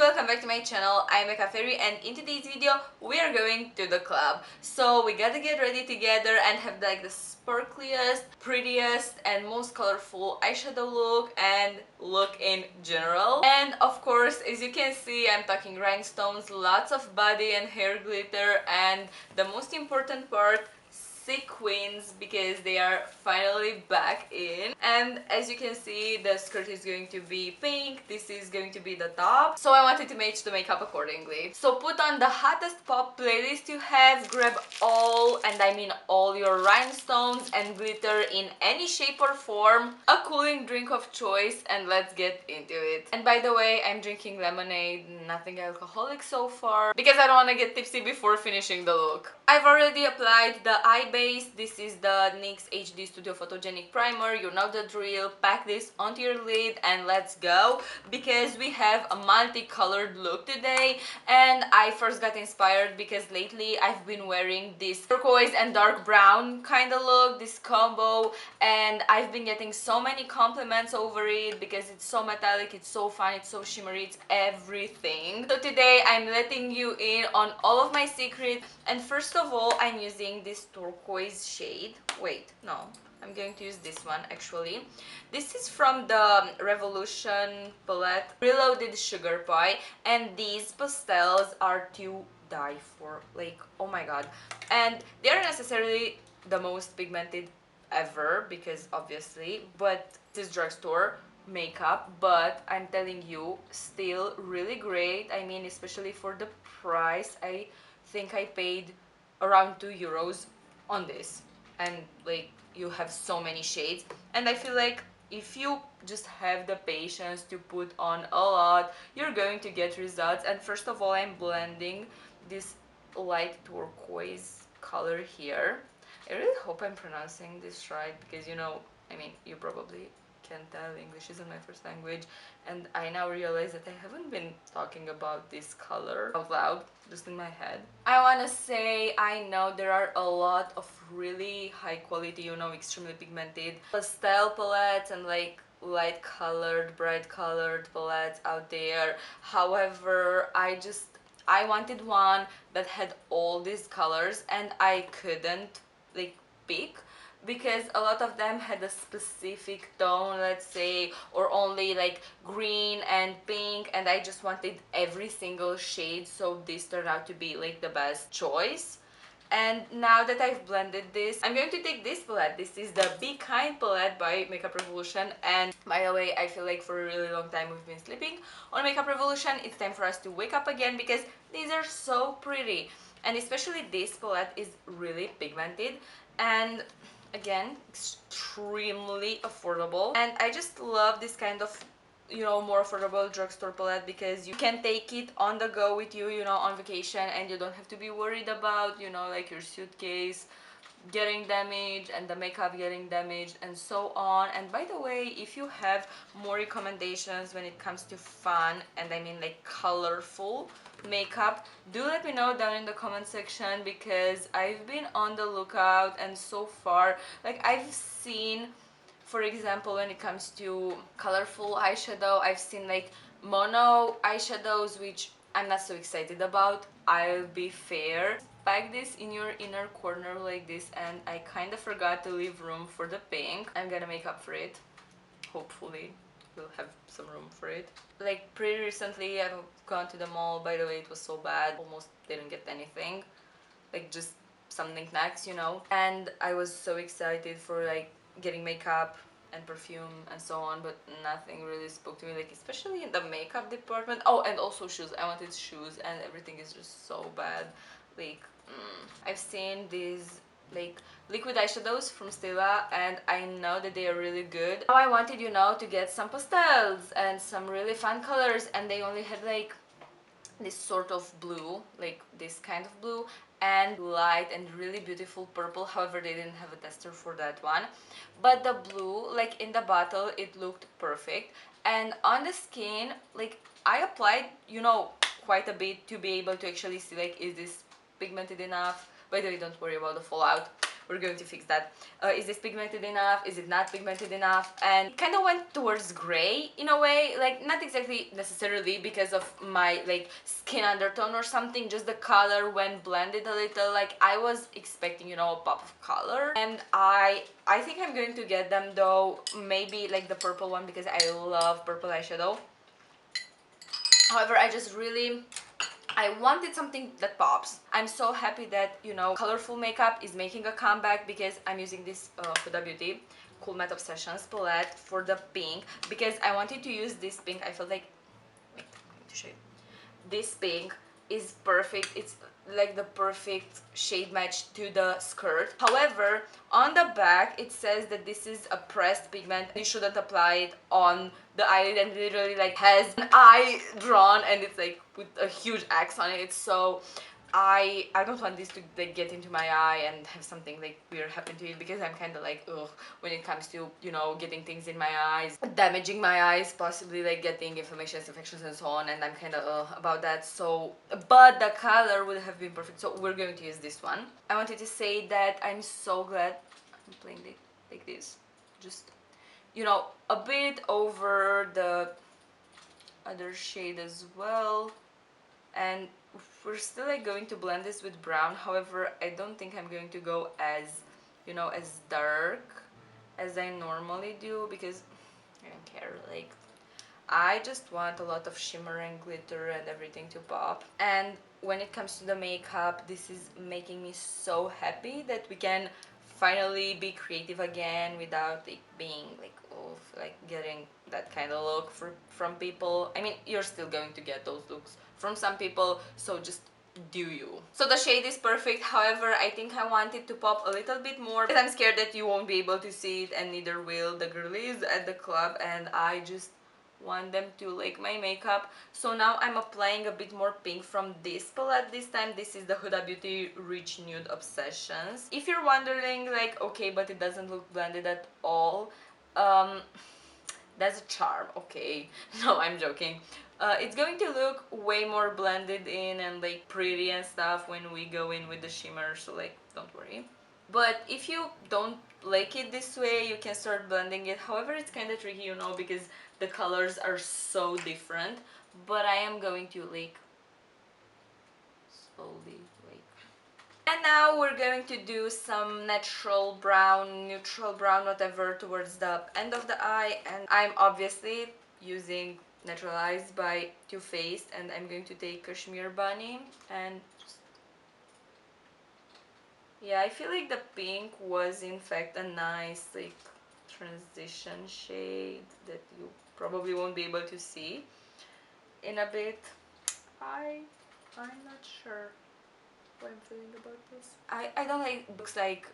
welcome back to my channel. I'm eca.fairy and in today's video we are going to the club. So we gotta get ready together and have like the sparkliest, prettiest and most colorful eyeshadow look in general. And of course, as you can see, I'm talking rhinestones, lots of body and hair glitter, and the most important part, sequins, because they are finally back in. And as you can see, the skirt is going to be pink, this is going to be the top, so I wanted to match the makeup accordingly. So put on the hottest pop playlist you have, grab all, and I mean all, your rhinestones and glitter in any shape or form, a cooling drink of choice, and let's get into it. And by the way, I'm drinking lemonade, nothing alcoholic so far, because I don't want to get tipsy before finishing the look. I've already applied the eye base. This is the NYX HD Studio Photogenic Primer. You know the drill. Pack this onto your lid and let's go, because we have a multicolored look today. And I first got inspired because lately I've been wearing this turquoise and dark brown kind of look, this combo, and I've been getting so many compliments over it because it's so metallic, it's so fun, it's so shimmery, it's everything. So today I'm letting you in on all of my secrets, and first of all I'm using this turquoise shade. Wait, no, I'm going to use this one actually. This is from the Revolution palette, Reloaded Sugar Pie, and these pastels are to die for. Like, oh my god. And they're necessarily the most pigmented ever, because obviously, but this drugstore makeup, but I'm telling you, still really great. I mean, especially for the price, I think I paid around €2 on this, and like, you have so many shades, and I feel like if you just have the patience to put on a lot, you're going to get results. And first of all, I'm blending this light turquoise color here. I really hope I'm pronouncing this right, because you know, I mean, you probably can tell English isn't my first language, and I now realize that I haven't been talking about this color out loud, just in my head. I wanna say, I know there are a lot of really high quality, you know, extremely pigmented pastel palettes and like light colored, bright colored palettes out there. However, I wanted one that had all these colors, and I couldn't like pick, because a lot of them had a specific tone, let's say, or only like green and pink, and I just wanted every single shade, so this turned out to be like the best choice. And now that I've blended this, I'm going to take this palette. This is the Be Kind palette by Makeup Revolution. And by the way, I feel like for a really long time we've been sleeping on Makeup Revolution. It's time for us to wake up again, because these are so pretty. And especially this palette is really pigmented, and again, extremely affordable. And I just love this kind of, you know, more affordable drugstore palette, because you can take it on the go with you, you know, on vacation, and you don't have to be worried about, you know, like your suitcase getting damaged and the makeup getting damaged and so on. And by the way, if you have more recommendations when it comes to fun, and I mean like colorful makeup, do let me know down in the comment section, because I've been on the lookout, and so far, like, I've seen, for example, when it comes to colorful eyeshadow, I've seen like mono eyeshadows, which I'm not so excited about, I'll be fair. Pack this in your inner corner like this, and I kind of forgot to leave room for the pink. I'm gonna make up for it. Hopefully we'll have some room for it. Like, pretty recently I've gone to the mall. By the way, it was so bad, almost didn't get anything, like just some knickknacks, you know. And I was so excited for like getting makeup and perfume and so on, but nothing really spoke to me, like especially in the makeup department. Oh, and also shoes. I wanted shoes, and everything is just so bad. Like, I've seen these like liquid eyeshadows from Stila, and I know that they are really good. Now I wanted, you know, to get some pastels and some really fun colors, and they only had like this sort of blue, like this kind of blue, and light and really beautiful purple. However, they didn't have a tester for that one, but the blue, like in the bottle, it looked perfect, and on the skin, like, I applied, you know, quite a bit to be able to actually see like, is this pigmented enough. By the way, don't worry about the fallout. we're going to fix that. Is this pigmented enough? Is it not pigmented enough? And it kind of went towards gray in a way, like not exactly necessarily because of my like skin undertone or something, just the color when blended a little. Like I was expecting, you know, a pop of color, and I think I'm going to get them though, maybe like the purple one because I love purple eyeshadow. However, I wanted something that pops. I'm so happy that, you know, Colourful makeup is making a comeback because I'm using this Huda Beauty Cool Matte Obsessions palette for the pink, because I wanted to use this pink. I felt like, wait, I'm going to show you. This pink is perfect. It's like the perfect shade match to the skirt. However, on the back it says that this is a pressed pigment. You shouldn't apply it on the eyelid, and literally like has an eye drawn, and it's like with a huge X on it. So I don't want this to like get into my eye and have something like weird happen to it, because I'm kind of like ugh when it comes to, you know, getting things in my eyes, damaging my eyes, possibly like getting inflammations, infections and so on, and I'm kind of about that. So but the color would have been perfect, so we're going to use this one. I wanted to say that I'm so glad I'm playing it like this, just, you know, a bit over the other shade as well, and we're still like going to blend this with brown. However, I don't think I'm going to go as, you know, as dark as I normally do, because I don't care, like I just want a lot of shimmer and glitter and everything to pop. And when it comes to the makeup, this is making me so happy that we can finally be creative again without it being like, oh, like getting that kind of look from people. I mean, you're still going to get those looks from some people, so just do you. So the shade is perfect. However, I think I want it to pop a little bit more, because I'm scared that you won't be able to see it, and neither will the girlies at the club, and I just want them to like my makeup. So now I'm applying a bit more pink from this palette. This time this is the Huda Beauty Rich Nude Obsessions. If you're wondering like, okay, but it doesn't look blended at all, that's a charm, okay. No, I'm joking. It's going to look way more blended in and like pretty and stuff when we go in with the shimmer, so like don't worry. But if you don't like it this way, you can start blending it. However, it's kind of tricky, you know, because the colors are so different. But I am going to like slowly like. And now we're going to do some natural brown, neutral brown, whatever, towards the end of the eye. And I'm obviously using Naturalized by Too Faced, and I'm going to take Kashmir Bunny and just, yeah, I feel like the pink was in fact a nice like transition shade that you probably won't be able to see in a bit. I'm not sure what I'm feeling about this. I don't like looks like,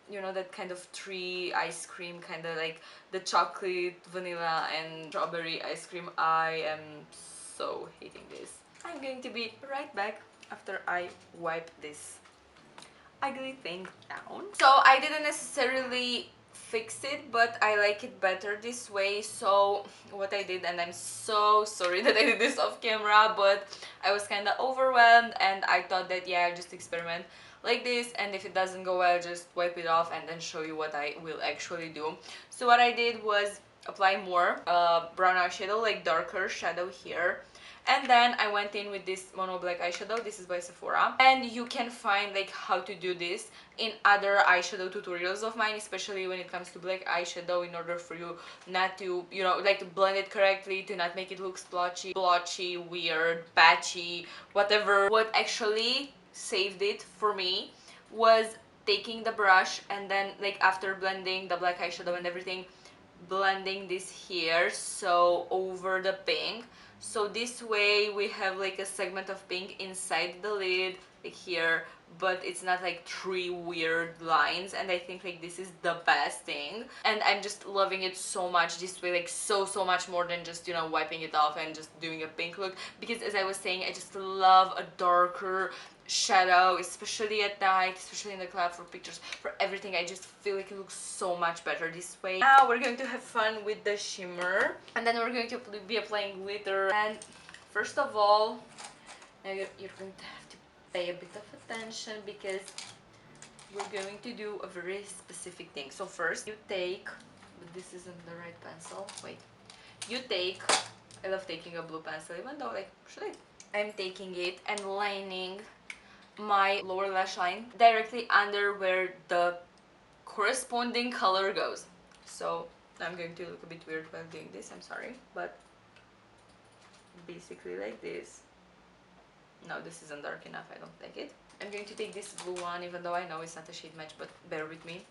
you know, that kind of tree ice cream, kind of like the chocolate, vanilla and strawberry ice cream. I am so hating this. I'm going to be right back after I wipe this ugly thing down. So I didn't necessarily fix it, but I like it better this way. So what I did, and I'm so sorry that I did this off camera, but I was kind of overwhelmed and I thought that yeah, I'll just experiment like this, and if it doesn't go well, just wipe it off and then show you what I will actually do. So what I did was apply more brown eyeshadow, like darker shadow here. And then I went in with this mono black eyeshadow. This is by Sephora, and you can find like how to do this in other eyeshadow tutorials of mine, especially when it comes to black eyeshadow, in order for you not to, you know, like to blend it correctly, to not make it look splotchy, weird, patchy, whatever. What actually saved it for me was taking the brush and then like after blending the black eyeshadow and everything, blending this here, so over the pink. So this way we have like a segment of pink inside the lid, like here, but it's not like three weird lines, and I think like this is the best thing, and I'm just loving it so much this way, like so much more than just, you know, wiping it off and just doing a pink look, because as I was saying, I just love a darker shadow, especially at night, especially in the club, for pictures, for everything. I just feel like it looks so much better this way. Now we're going to have fun with the shimmer, and then we're going to be applying glitter. And first of all, now you're going to have to pay a bit of attention, because we're going to do a very specific thing. So first you take, but this isn't the right pencil, wait. You take, I love taking a blue pencil even though like, should I? I'm taking it and lining my lower lash line directly under where the corresponding color goes. So I'm going to look a bit weird while doing this, I'm sorry, but basically like this. No, this isn't dark enough, I don't think it. I'm going to take this blue one, even though I know it's not a shade match, but bear with me.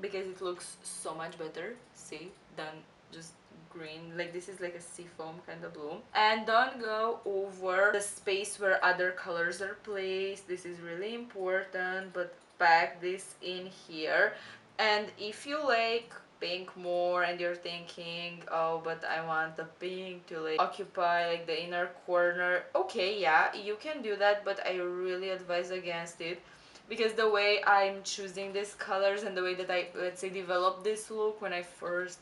Because it looks so much better, see, than just green. Like this is like a seafoam kind of blue. And don't go over the space where other colors are placed. This is really important, but pack this in here. And if you like pink more and you're thinking, oh, but I want the pink to like occupy like the inner corner, okay, yeah, you can do that, but I really advise against it. Because the way I'm choosing these colors and the way that I, let's say, developed this look when I first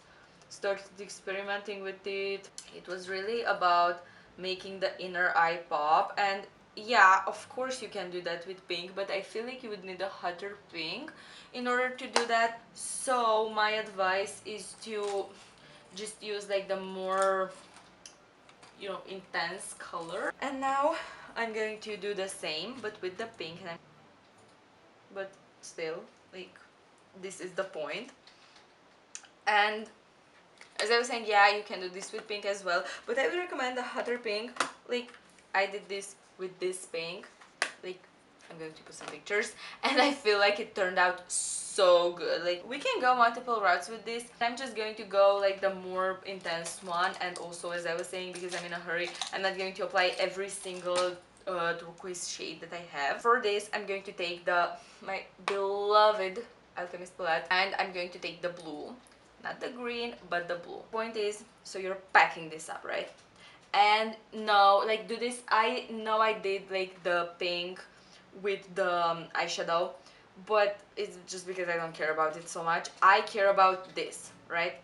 started experimenting with it, it was really about making the inner eye pop. And yeah, of course you can do that with pink, but I feel like you would need a hotter pink in order to do that. So my advice is to just use like the more, you know, intense color. And now I'm going to do the same but with the pink, and but still, like, this is the point. And as I was saying, yeah, you can do this with pink as well, but I would recommend the hotter pink. Like, I did this with this pink, like, I'm going to put some pictures, and I feel like it turned out so good. Like, we can go multiple routes with this. I'm just going to go like the more intense one, and also, as I was saying, because I'm in a hurry, I'm not going to apply every single turquoise shade that I have. For this, I'm going to take my beloved Alchemist palette, and I'm going to take the blue, not the green, but the blue. Point is, so you're packing this up, right? And no, like, do this, I know I did like the pink with the eyeshadow, but it's just because I don't care about it so much. I care about this, right?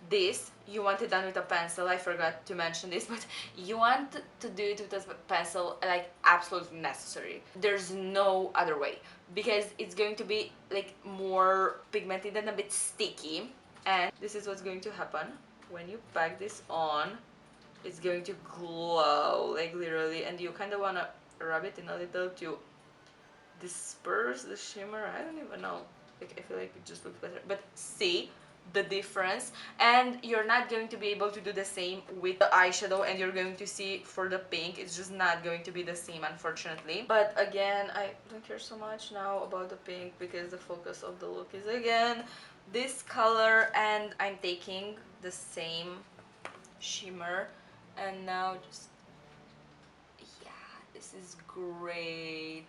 This, you want it done with a pencil. I forgot to mention this, but you want to do it with a pencil, like, absolutely necessary. There's no other way, because it's going to be like more pigmented and a bit sticky. And this is what's going to happen when you pack this on. It's going to glow, like, literally, and you kind of want to rub it in a little to disperse the shimmer. I don't even know, like, I feel like it just looks better, but see the difference. And you're not going to be able to do the same with the eyeshadow, and you're going to see for the pink it's just not going to be the same, unfortunately. But again, I don't care so much now about the pink because the focus of the look is again this color. And I'm taking the same shimmer, and now just, yeah, this is great.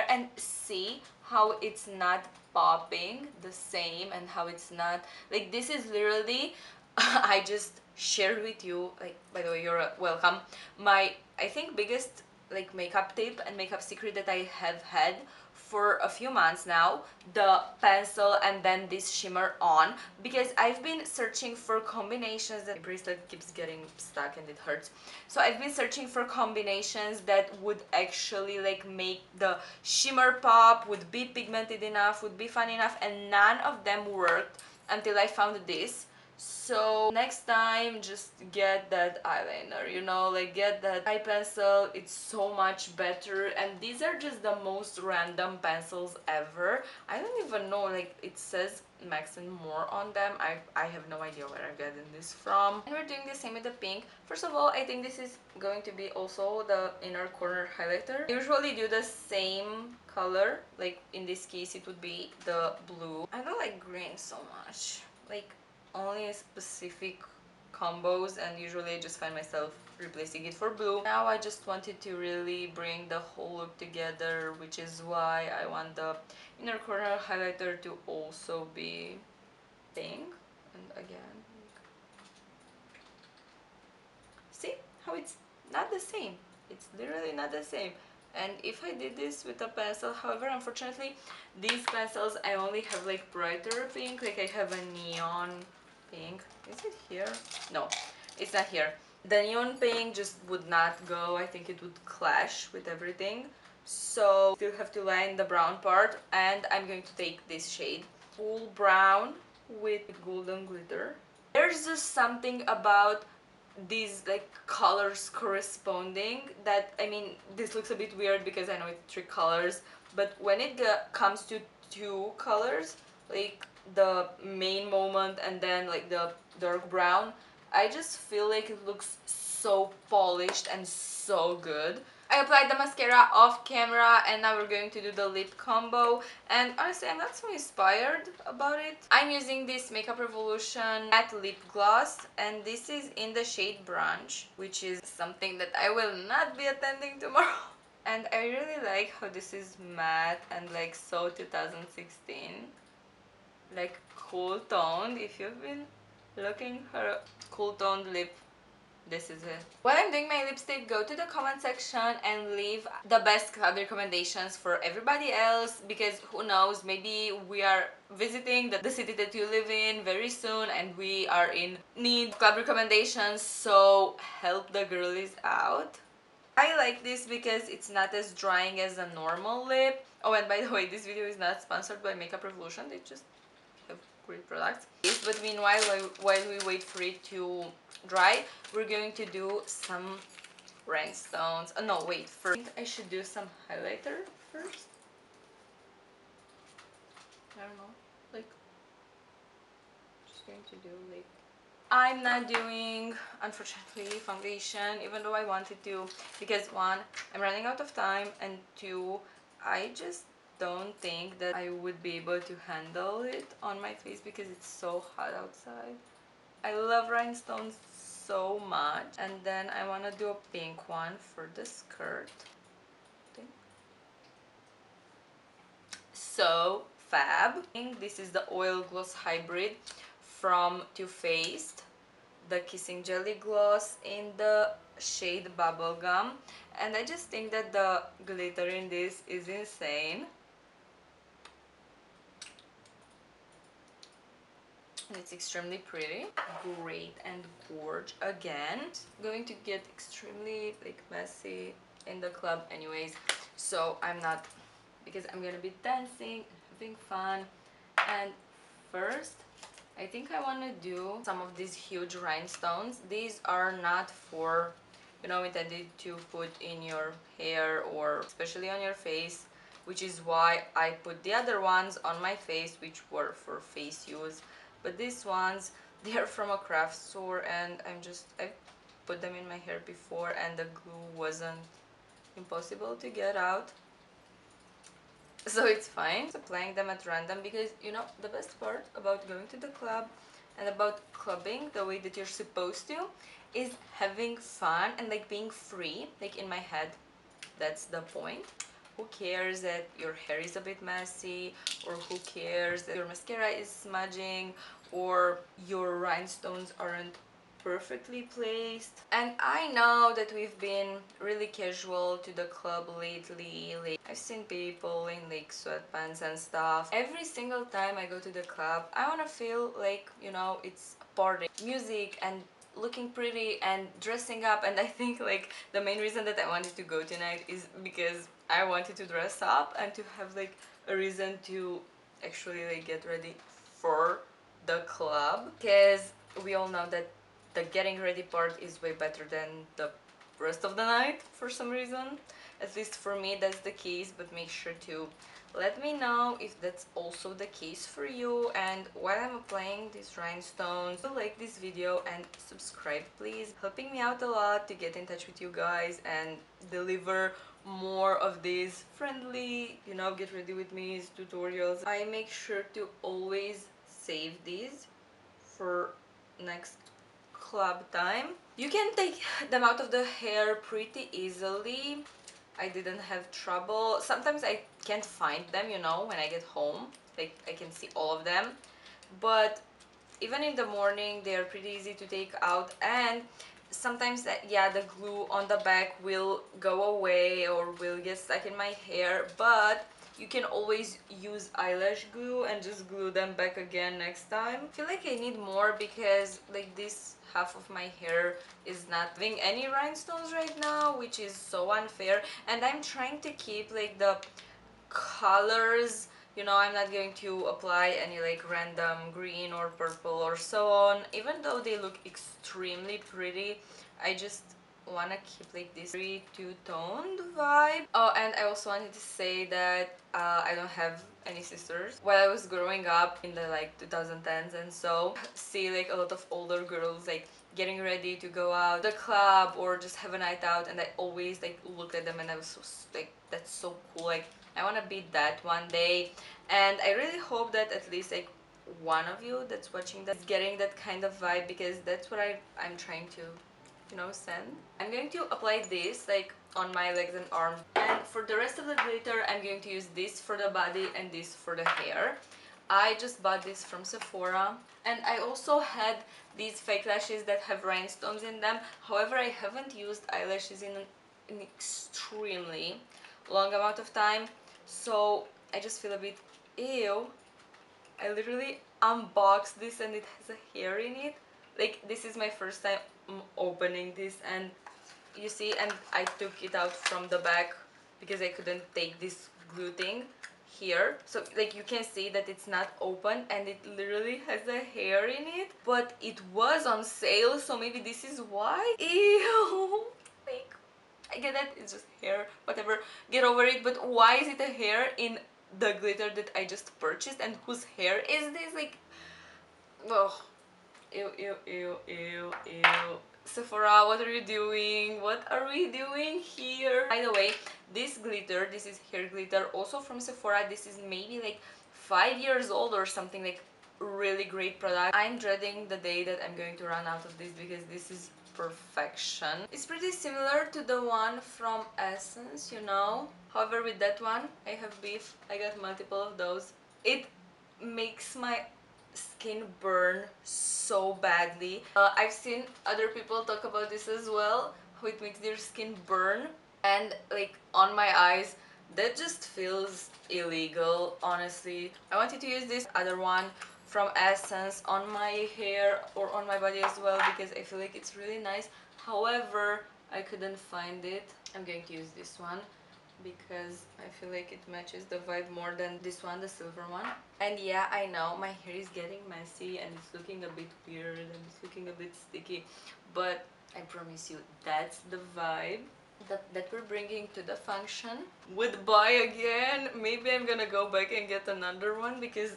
And see how it's not popping the same, and how it's not, like, this is literally I just shared with you, like, by the way, you're welcome, my, I think, biggest like makeup tip and makeup secret that I have had for a few months now, the pencil and then this shimmer on, because I've been searching for combinations that, the bracelet keeps getting stuck and it hurts, so I've been searching for combinations that would actually like make the shimmer pop, would be pigmented enough, would be fun enough, and none of them worked until I found this. So next time, just get that eyeliner, you know, like, get that eye pencil. It's so much better. And these are just the most random pencils ever. I don't even know, like, it says Max and More on them. I have no idea where I'm getting this from. And we're doing the same with the pink. First of all, I think this is going to be also the inner corner highlighter. I usually do the same color, like in this case it would be the blue. I don't like green so much, like, only specific combos, and usually I just find myself replacing it for blue. Now I just wanted to really bring the whole look together, which is why I want the inner corner highlighter to also be pink. And again, see how it's not the same, it's literally not the same. And if I did this with a pencil, however, unfortunately, these pencils, I only have like brighter pink, like I have a neon pink. Is it here? No, it's not here. The neon pink just would not go. I think it would clash with everything. So still have to line the brown part, and I'm going to take this shade, full brown with golden glitter. There's just something about these like colors corresponding that, I mean, this looks a bit weird because I know it's 3 colors, but when it comes to 2 colors, like the main moment and then like the dark brown, I just feel like it looks so polished and so good. I applied the mascara off camera, and now we're going to do the lip combo, and honestly I'm not so inspired about it. I'm using this Makeup Revolution matte lip gloss, and this is in the shade Brunch, which is something that I will not be attending tomorrow. And I really like how this is matte and like so 2016, like cool toned. If you've been looking for a cool toned lip, this is it. While I'm doing my lipstick, go to the comment section and leave the best club recommendations for everybody else, because who knows, maybe we are visiting the city that you live in very soon and we are in need of club recommendations, so help the girlies out. I like this because it's not as drying as a normal lip. Oh, and by the way, this video is not sponsored by Makeup Revolution, they just have great products. But meanwhile, while we wait for it to dry, we're going to do some rhinestones. No, wait, first I should do some highlighter first. I don't know, like, just going to do like, I'm not doing, unfortunately, foundation, even though I wanted to, because 1, I'm running out of time, and 2, I just don't think that I would be able to handle it on my face because it's so hot outside. I love rhinestones so much. And then I want to do a pink one for the skirt. So fab. This is the Oil Gloss Hybrid from Too Faced, the Kissing Jelly Gloss in the shade Bubblegum, and I just think that the glitter in this is insane. And it's extremely pretty. Great and gorge again. It's going to get extremely like messy in the club anyways, so I'm not, because I'm gonna be dancing and having fun. And first, I think I want to do some of these huge rhinestones. These are not for, you know, intended to put in your hair or especially on your face, which is why I put the other ones on my face, which were for face use. But these ones, they're from a craft store, and I've put them in my hair before, and the glue wasn't impossible to get out, so it's fine. Just applying them at random, because you know the best part about going to the club and about clubbing the way that you're supposed to is having fun and like being free. Like in my head, that's the point. Who cares that your hair is a bit messy, or who cares that your mascara is smudging, or your rhinestones aren't perfectly placed. And I know that we've been really casual to the club lately. Like, I've seen people in like sweatpants and stuff. Every single time I go to the club, I want to feel like, you know, it's a party. Music and looking pretty and dressing up, and I think like the main reason that I wanted to go tonight is because I wanted to dress up and to have like a reason to actually like get ready for the club, because we all know that the getting ready part is way better than the rest of the night for some reason. At least for me that's the case, but make sure to let me know if that's also the case for you. And while I'm applying these rhinestones, like this video and subscribe please, helping me out a lot to get in touch with you guys and deliver more of these friendly, you know, get ready with me tutorials. I make sure to always save these for next club time. You can take them out of the hair pretty easily. I didn't have trouble. Sometimes I can't find them, you know, when I get home. Like, I can see all of them. But even in the morning, they are pretty easy to take out. And sometimes, yeah, the glue on the back will go away or will get stuck in my hair. But you can always use eyelash glue and just glue them back again next time. I feel like I need more because like this half of my hair is not having any rhinestones right now, which is so unfair, and I'm trying to keep like the colors, you know, I'm not going to apply any like random green or purple or so on, even though they look extremely pretty. I just want to keep like this very two-toned vibe. Oh, and I also wanted to say that I don't have any sisters. While I was growing up in the like 2010s and so, see like a lot of older girls like getting ready to go out the club or just have a night out, and I always like looked at them and I was so like, that's so cool, like I want to be that one day. And I really hope that at least like one of you that's watching that is getting that kind of vibe, because that's what I'm trying to, you know, send. I'm going to apply this like on my legs and arms, and for the rest of the glitter I'm going to use this for the body and this for the hair. I just bought this from Sephora, and I also had these fake lashes that have rhinestones in them. However, I haven't used eyelashes in an extremely long amount of time, so I just feel a bit ew. I literally unboxed this and it has a hair in it. Like, this is my first time opening this, and you see, and I took it out from the back because I couldn't take this glue thing here. So like you can see that it's not open and it literally has a hair in it, but it was on sale, so maybe this is why. Ew. Like, I get that it's just hair, whatever, get over it, but why is it a hair in the glitter that I just purchased, and whose hair is this? Like, oh, ew, ew, ew, ew, ew. Sephora, what are you doing? What are we doing here? By the way, this glitter, this is hair glitter, also from Sephora. This is maybe like 5 years old or something, like really great product. I'm dreading the day that I'm going to run out of this because this is perfection. It's pretty similar to the one from Essence, you know. However, with that one, I have beef. I got multiple of those. It makes my skin burn so badly. I've seen other people talk about this as well, how it makes their skin burn, and like on my eyes that just feels illegal, honestly. I wanted to use this other one from Essence on my hair or on my body as well because I feel like it's really nice. However, I couldn't find it. I'm going to use this one because I feel like it matches the vibe more than this one, the silver one. And yeah, I know my hair is getting messy and it's looking a bit weird and it's looking a bit sticky, but I promise you that's the vibe that we're bringing to the function. With buy again, maybe I'm gonna go back and get another one because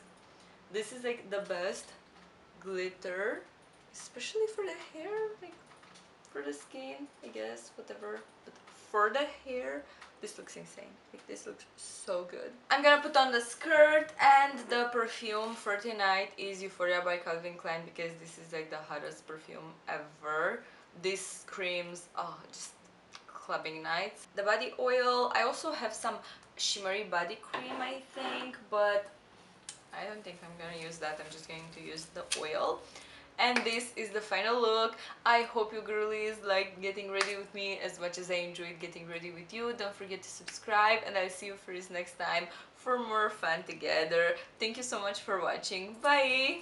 this is like the best glitter, especially for the hair, like for the skin, I guess, whatever, but for the hair, this looks insane. Like, this looks so good. I'm gonna put on the skirt, and the perfume for tonight is Euphoria by Calvin Klein because this is like the hottest perfume ever. This screams, oh, just clubbing nights. The body oil, I also have some shimmery body cream, I think, but I don't think I'm gonna use that. I'm just going to use the oil. And this is the final look. I hope you girlies like getting ready with me as much as I enjoyed getting ready with you. Don't forget to subscribe, and I'll see you first next time for more fun together. Thank you so much for watching. Bye!